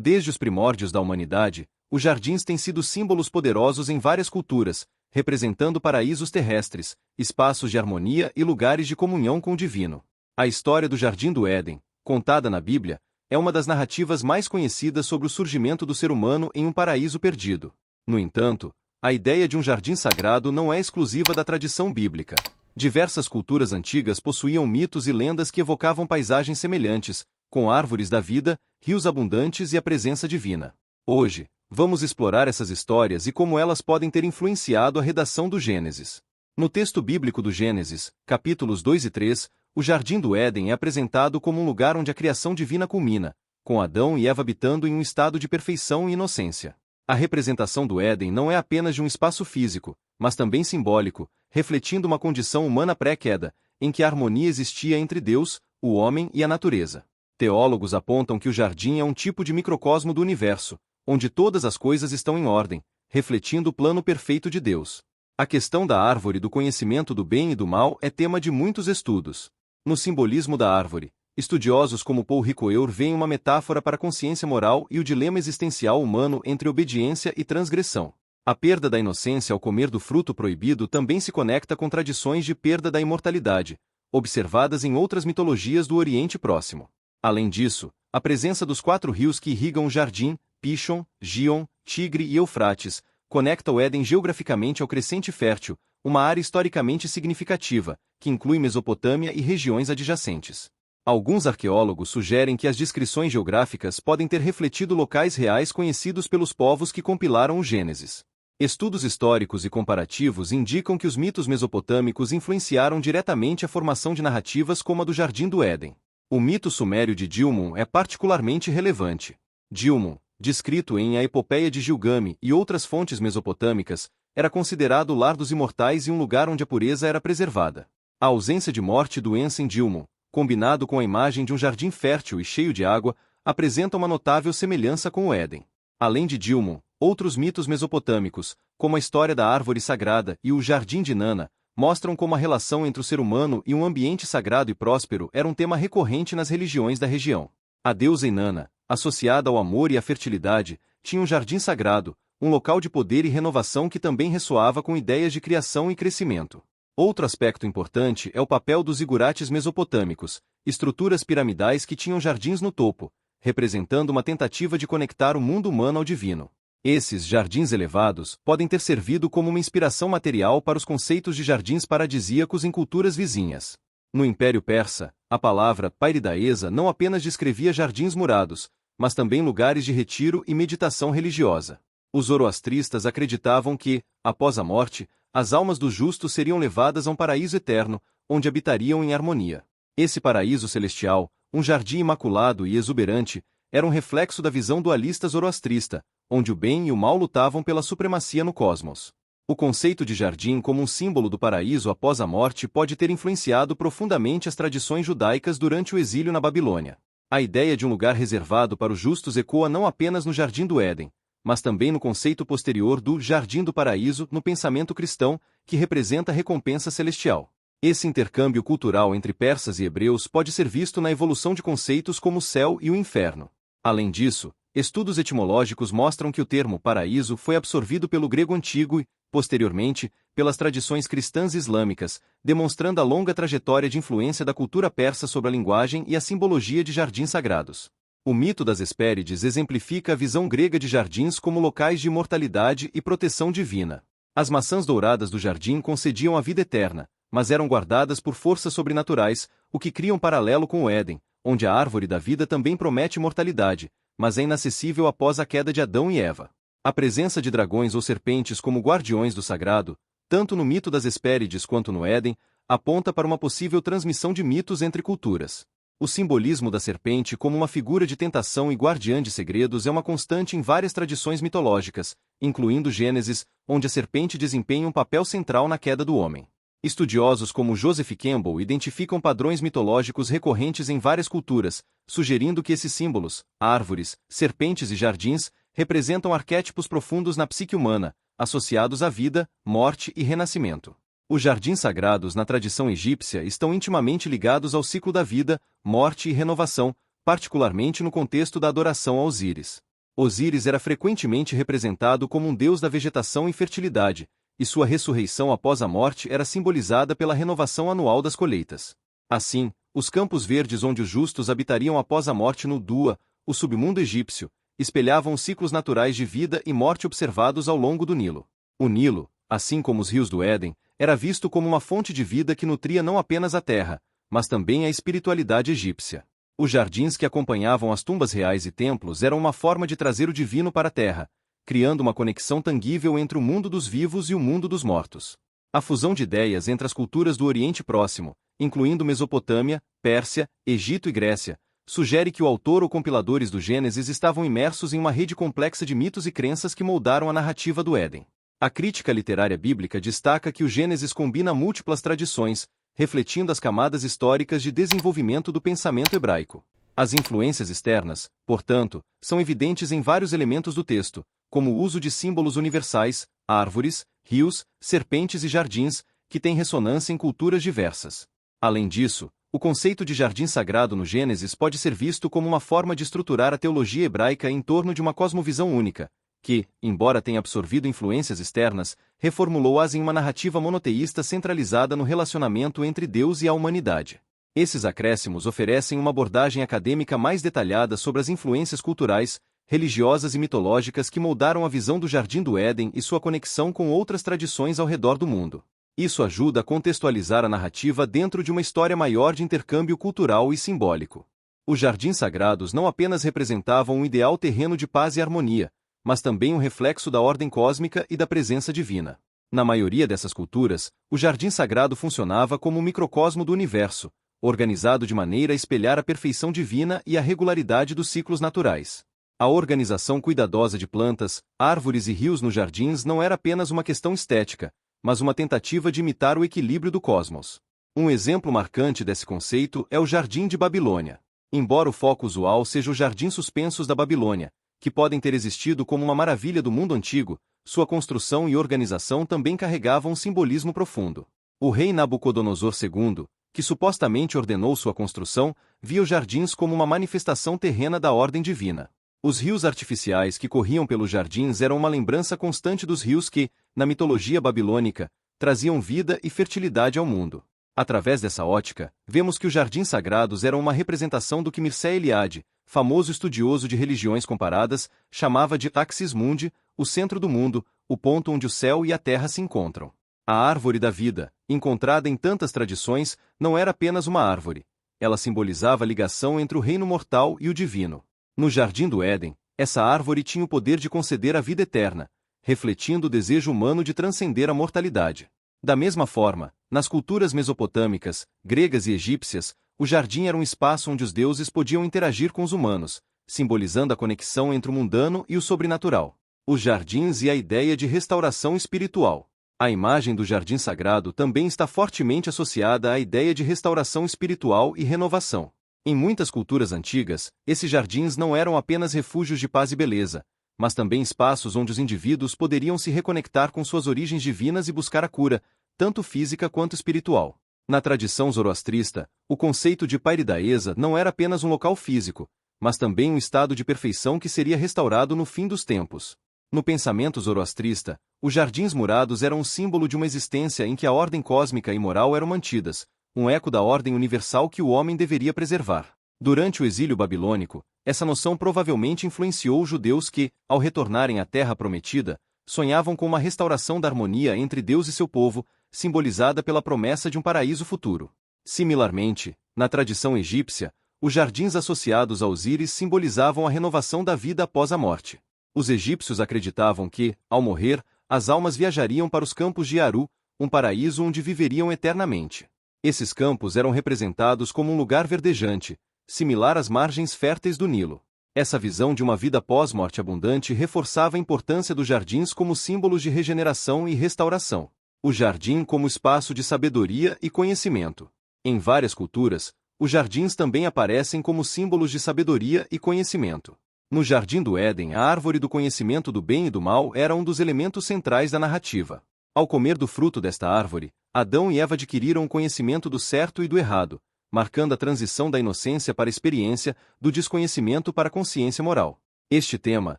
Desde os primórdios da humanidade, os jardins têm sido símbolos poderosos em várias culturas, representando paraísos terrestres, espaços de harmonia e lugares de comunhão com o divino. A história do Jardim do Éden, contada na Bíblia, é uma das narrativas mais conhecidas sobre o surgimento do ser humano em um paraíso perdido. No entanto, a ideia de um jardim sagrado não é exclusiva da tradição bíblica. Diversas culturas antigas possuíam mitos e lendas que evocavam paisagens semelhantes, com árvores da vida, rios abundantes e a presença divina. Hoje, vamos explorar essas histórias e como elas podem ter influenciado a redação do Gênesis. No texto bíblico do Gênesis, capítulos 2 e 3, o Jardim do Éden é apresentado como um lugar onde a criação divina culmina, com Adão e Eva habitando em um estado de perfeição e inocência. A representação do Éden não é apenas de um espaço físico, mas também simbólico, refletindo uma condição humana pré-queda, em que a harmonia existia entre Deus, o homem e a natureza. Teólogos apontam que o jardim é um tipo de microcosmo do universo, onde todas as coisas estão em ordem, refletindo o plano perfeito de Deus. A questão da árvore do conhecimento do bem e do mal é tema de muitos estudos. No simbolismo da árvore, estudiosos como Paul Ricoeur veem uma metáfora para a consciência moral e o dilema existencial humano entre obediência e transgressão. A perda da inocência ao comer do fruto proibido também se conecta com tradições de perda da imortalidade, observadas em outras mitologias do Oriente Próximo. Além disso, a presença dos 4 rios que irrigam o jardim, Pishon, Gion, Tigre e Eufrates, conecta o Éden geograficamente ao crescente fértil, uma área historicamente significativa, que inclui Mesopotâmia e regiões adjacentes. Alguns arqueólogos sugerem que as descrições geográficas podem ter refletido locais reais conhecidos pelos povos que compilaram o Gênesis. Estudos históricos e comparativos indicam que os mitos mesopotâmicos influenciaram diretamente a formação de narrativas como a do Jardim do Éden. O mito sumério de Dilmun é particularmente relevante. Dilmun, descrito em A Epopeia de Gilgame e outras fontes mesopotâmicas, era considerado o lar dos imortais e um lugar onde a pureza era preservada. A ausência de morte e doença em Dilmun, combinado com a imagem de um jardim fértil e cheio de água, apresenta uma notável semelhança com o Éden. Além de Dilmun, outros mitos mesopotâmicos, como a história da árvore sagrada e o Jardim de Nana, mostram como a relação entre o ser humano e um ambiente sagrado e próspero era um tema recorrente nas religiões da região. A deusa Inanna, associada ao amor e à fertilidade, tinha um jardim sagrado, um local de poder e renovação que também ressoava com ideias de criação e crescimento. Outro aspecto importante é o papel dos zigurates mesopotâmicos, estruturas piramidais que tinham jardins no topo, representando uma tentativa de conectar o mundo humano ao divino. Esses jardins elevados podem ter servido como uma inspiração material para os conceitos de jardins paradisíacos em culturas vizinhas. No Império Persa, a palavra pairidaiesa não apenas descrevia jardins murados, mas também lugares de retiro e meditação religiosa. Os zoroastristas acreditavam que, após a morte, as almas dos justos seriam levadas a um paraíso eterno, onde habitariam em harmonia. Esse paraíso celestial, um jardim imaculado e exuberante, era um reflexo da visão dualista zoroastrista, onde o bem e o mal lutavam pela supremacia no cosmos. O conceito de jardim como um símbolo do paraíso após a morte pode ter influenciado profundamente as tradições judaicas durante o exílio na Babilônia. A ideia de um lugar reservado para os justos ecoa não apenas no Jardim do Éden, mas também no conceito posterior do Jardim do Paraíso no pensamento cristão, que representa a recompensa celestial. Esse intercâmbio cultural entre persas e hebreus pode ser visto na evolução de conceitos como o céu e o inferno. Além disso, estudos etimológicos mostram que o termo paraíso foi absorvido pelo grego antigo e, posteriormente, pelas tradições cristãs e islâmicas, demonstrando a longa trajetória de influência da cultura persa sobre a linguagem e a simbologia de jardins sagrados. O mito das Hespérides exemplifica a visão grega de jardins como locais de imortalidade e proteção divina. As maçãs douradas do jardim concediam a vida eterna, mas eram guardadas por forças sobrenaturais, o que cria um paralelo com o Éden, onde a árvore da vida também promete imortalidade, mas é inacessível após a queda de Adão e Eva. A presença de dragões ou serpentes como guardiões do sagrado, tanto no mito das Hespérides quanto no Éden, aponta para uma possível transmissão de mitos entre culturas. O simbolismo da serpente como uma figura de tentação e guardiã de segredos é uma constante em várias tradições mitológicas, incluindo Gênesis, onde a serpente desempenha um papel central na queda do homem. Estudiosos como Joseph Campbell identificam padrões mitológicos recorrentes em várias culturas, sugerindo que esses símbolos, árvores, serpentes e jardins, representam arquétipos profundos na psique humana, associados à vida, morte e renascimento. Os jardins sagrados na tradição egípcia estão intimamente ligados ao ciclo da vida, morte e renovação, particularmente no contexto da adoração a Osíris. Osíris era frequentemente representado como um deus da vegetação e fertilidade, e sua ressurreição após a morte era simbolizada pela renovação anual das colheitas. Assim, os campos verdes onde os justos habitariam após a morte no Dua, o submundo egípcio, espelhavam os ciclos naturais de vida e morte observados ao longo do Nilo. O Nilo, assim como os rios do Éden, era visto como uma fonte de vida que nutria não apenas a terra, mas também a espiritualidade egípcia. Os jardins que acompanhavam as tumbas reais e templos eram uma forma de trazer o divino para a terra, criando uma conexão tangível entre o mundo dos vivos e o mundo dos mortos. A fusão de ideias entre as culturas do Oriente Próximo, incluindo Mesopotâmia, Pérsia, Egito e Grécia, sugere que o autor ou compiladores do Gênesis estavam imersos em uma rede complexa de mitos e crenças que moldaram a narrativa do Éden. A crítica literária bíblica destaca que o Gênesis combina múltiplas tradições, refletindo as camadas históricas de desenvolvimento do pensamento hebraico. As influências externas, portanto, são evidentes em vários elementos do texto, como o uso de símbolos universais, árvores, rios, serpentes e jardins, que têm ressonância em culturas diversas. Além disso, o conceito de jardim sagrado no Gênesis pode ser visto como uma forma de estruturar a teologia hebraica em torno de uma cosmovisão única, que, embora tenha absorvido influências externas, reformulou-as em uma narrativa monoteísta centralizada no relacionamento entre Deus e a humanidade. Esses acréscimos oferecem uma abordagem acadêmica mais detalhada sobre as influências culturais, religiosas e mitológicas que moldaram a visão do Jardim do Éden e sua conexão com outras tradições ao redor do mundo. Isso ajuda a contextualizar a narrativa dentro de uma história maior de intercâmbio cultural e simbólico. Os jardins sagrados não apenas representavam um ideal terreno de paz e harmonia, mas também um reflexo da ordem cósmica e da presença divina. Na maioria dessas culturas, o jardim sagrado funcionava como um microcosmo do universo, organizado de maneira a espelhar a perfeição divina e a regularidade dos ciclos naturais. A organização cuidadosa de plantas, árvores e rios nos jardins não era apenas uma questão estética, mas uma tentativa de imitar o equilíbrio do cosmos. Um exemplo marcante desse conceito é o Jardim de Babilônia. Embora o foco usual seja os jardins suspensos da Babilônia, que podem ter existido como uma maravilha do mundo antigo, sua construção e organização também carregavam um simbolismo profundo. O rei Nabucodonosor II, que supostamente ordenou sua construção, via os jardins como uma manifestação terrena da ordem divina. Os rios artificiais que corriam pelos jardins eram uma lembrança constante dos rios que, na mitologia babilônica, traziam vida e fertilidade ao mundo. Através dessa ótica, vemos que os jardins sagrados eram uma representação do que Mircea Eliade, famoso estudioso de religiões comparadas, chamava de Axis Mundi, o centro do mundo, o ponto onde o céu e a terra se encontram. A árvore da vida, encontrada em tantas tradições, não era apenas uma árvore. Ela simbolizava a ligação entre o reino mortal e o divino. No Jardim do Éden, essa árvore tinha o poder de conceder a vida eterna, refletindo o desejo humano de transcender a mortalidade. Da mesma forma, nas culturas mesopotâmicas, gregas e egípcias, o jardim era um espaço onde os deuses podiam interagir com os humanos, simbolizando a conexão entre o mundano e o sobrenatural. Os jardins e a ideia de restauração espiritual. A imagem do jardim sagrado também está fortemente associada à ideia de restauração espiritual e renovação. Em muitas culturas antigas, esses jardins não eram apenas refúgios de paz e beleza, mas também espaços onde os indivíduos poderiam se reconectar com suas origens divinas e buscar a cura, tanto física quanto espiritual. Na tradição zoroastrista, o conceito de Paridaesa não era apenas um local físico, mas também um estado de perfeição que seria restaurado no fim dos tempos. No pensamento zoroastrista, os jardins murados eram um símbolo de uma existência em que a ordem cósmica e moral eram mantidas, um eco da ordem universal que o homem deveria preservar. Durante o exílio babilônico, essa noção provavelmente influenciou os judeus que, ao retornarem à Terra Prometida, sonhavam com uma restauração da harmonia entre Deus e seu povo, simbolizada pela promessa de um paraíso futuro. Similarmente, na tradição egípcia, os jardins associados a Osíris simbolizavam a renovação da vida após a morte. Os egípcios acreditavam que, ao morrer, as almas viajariam para os campos de Aru, um paraíso onde viveriam eternamente. Esses campos eram representados como um lugar verdejante, similar às margens férteis do Nilo. Essa visão de uma vida pós-morte abundante reforçava a importância dos jardins como símbolos de regeneração e restauração. O jardim como espaço de sabedoria e conhecimento. Em várias culturas, os jardins também aparecem como símbolos de sabedoria e conhecimento. No Jardim do Éden, a árvore do conhecimento do bem e do mal era um dos elementos centrais da narrativa. Ao comer do fruto desta árvore, Adão e Eva adquiriram o conhecimento do certo e do errado, marcando a transição da inocência para a experiência, do desconhecimento para a consciência moral. Este tema,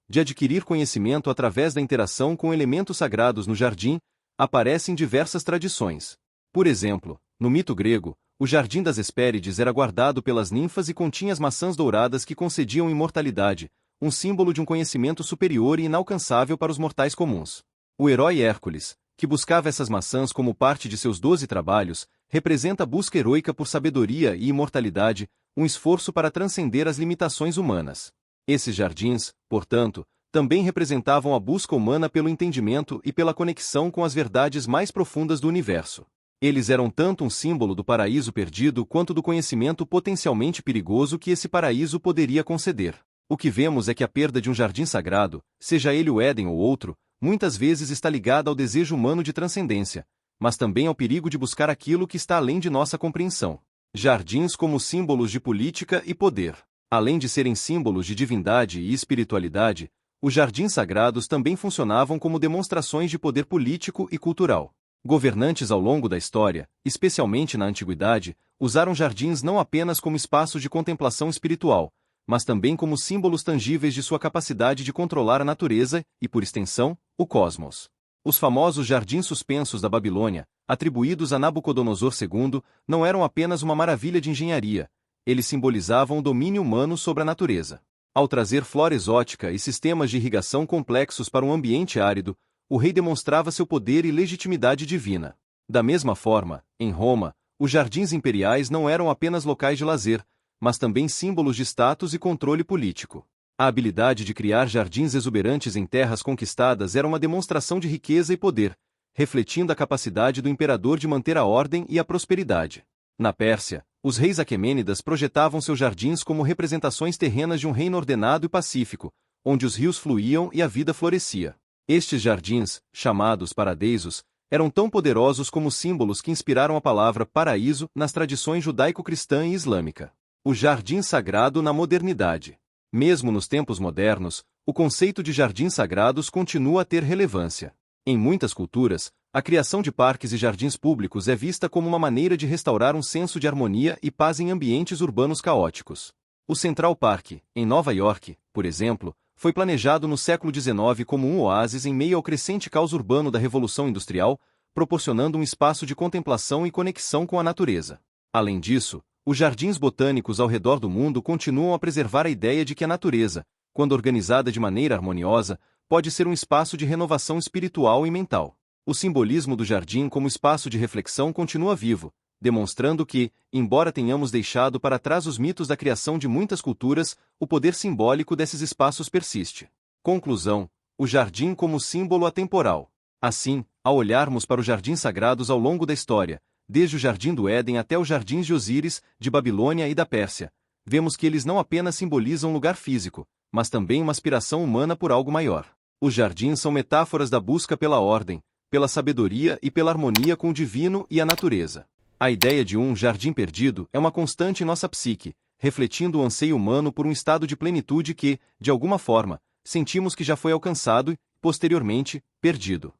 de adquirir conhecimento através da interação com elementos sagrados no jardim, aparece em diversas tradições. Por exemplo, no mito grego, o Jardim das Hespérides era guardado pelas ninfas e continha as maçãs douradas que concediam imortalidade, um símbolo de um conhecimento superior e inalcançável para os mortais comuns. O herói Hércules, que buscava essas maçãs como parte de seus 12 trabalhos, representa a busca heroica por sabedoria e imortalidade, um esforço para transcender as limitações humanas. Esses jardins, portanto, também representavam a busca humana pelo entendimento e pela conexão com as verdades mais profundas do universo. Eles eram tanto um símbolo do paraíso perdido quanto do conhecimento potencialmente perigoso que esse paraíso poderia conceder. O que vemos é que a perda de um jardim sagrado, seja ele o Éden ou outro, muitas vezes está ligada ao desejo humano de transcendência, mas também ao perigo de buscar aquilo que está além de nossa compreensão. Jardins como símbolos de política e poder. Além de serem símbolos de divindade e espiritualidade, os jardins sagrados também funcionavam como demonstrações de poder político e cultural. Governantes ao longo da história, especialmente na antiguidade, usaram jardins não apenas como espaços de contemplação espiritual, mas também como símbolos tangíveis de sua capacidade de controlar a natureza e, por extensão, o cosmos. Os famosos jardins suspensos da Babilônia, atribuídos a Nabucodonosor II, não eram apenas uma maravilha de engenharia, eles simbolizavam o domínio humano sobre a natureza. Ao trazer flora exótica e sistemas de irrigação complexos para um ambiente árido, o rei demonstrava seu poder e legitimidade divina. Da mesma forma, em Roma, os jardins imperiais não eram apenas locais de lazer, mas também símbolos de status e controle político. A habilidade de criar jardins exuberantes em terras conquistadas era uma demonstração de riqueza e poder, refletindo a capacidade do imperador de manter a ordem e a prosperidade. Na Pérsia, os reis aquemênidas projetavam seus jardins como representações terrenas de um reino ordenado e pacífico, onde os rios fluíam e a vida florescia. Estes jardins, chamados paradeisos, eram tão poderosos como símbolos que inspiraram a palavra paraíso nas tradições judaico-cristã e islâmica. O jardim sagrado na modernidade. Mesmo nos tempos modernos, o conceito de jardins sagrados continua a ter relevância. Em muitas culturas, a criação de parques e jardins públicos é vista como uma maneira de restaurar um senso de harmonia e paz em ambientes urbanos caóticos. O Central Park, em Nova York, por exemplo, foi planejado no século XIX como um oásis em meio ao crescente caos urbano da Revolução Industrial, proporcionando um espaço de contemplação e conexão com a natureza. Além disso, os jardins botânicos ao redor do mundo continuam a preservar a ideia de que a natureza, quando organizada de maneira harmoniosa, pode ser um espaço de renovação espiritual e mental. O simbolismo do jardim como espaço de reflexão continua vivo, demonstrando que, embora tenhamos deixado para trás os mitos da criação de muitas culturas, o poder simbólico desses espaços persiste. Conclusão: o jardim como símbolo atemporal. Assim, ao olharmos para os jardins sagrados ao longo da história, desde o Jardim do Éden até os Jardins de Osíris, de Babilônia e da Pérsia, vemos que eles não apenas simbolizam um lugar físico, mas também uma aspiração humana por algo maior. Os jardins são metáforas da busca pela ordem, pela sabedoria e pela harmonia com o divino e a natureza. A ideia de um jardim perdido é uma constante em nossa psique, refletindo o anseio humano por um estado de plenitude que, de alguma forma, sentimos que já foi alcançado e, posteriormente, perdido.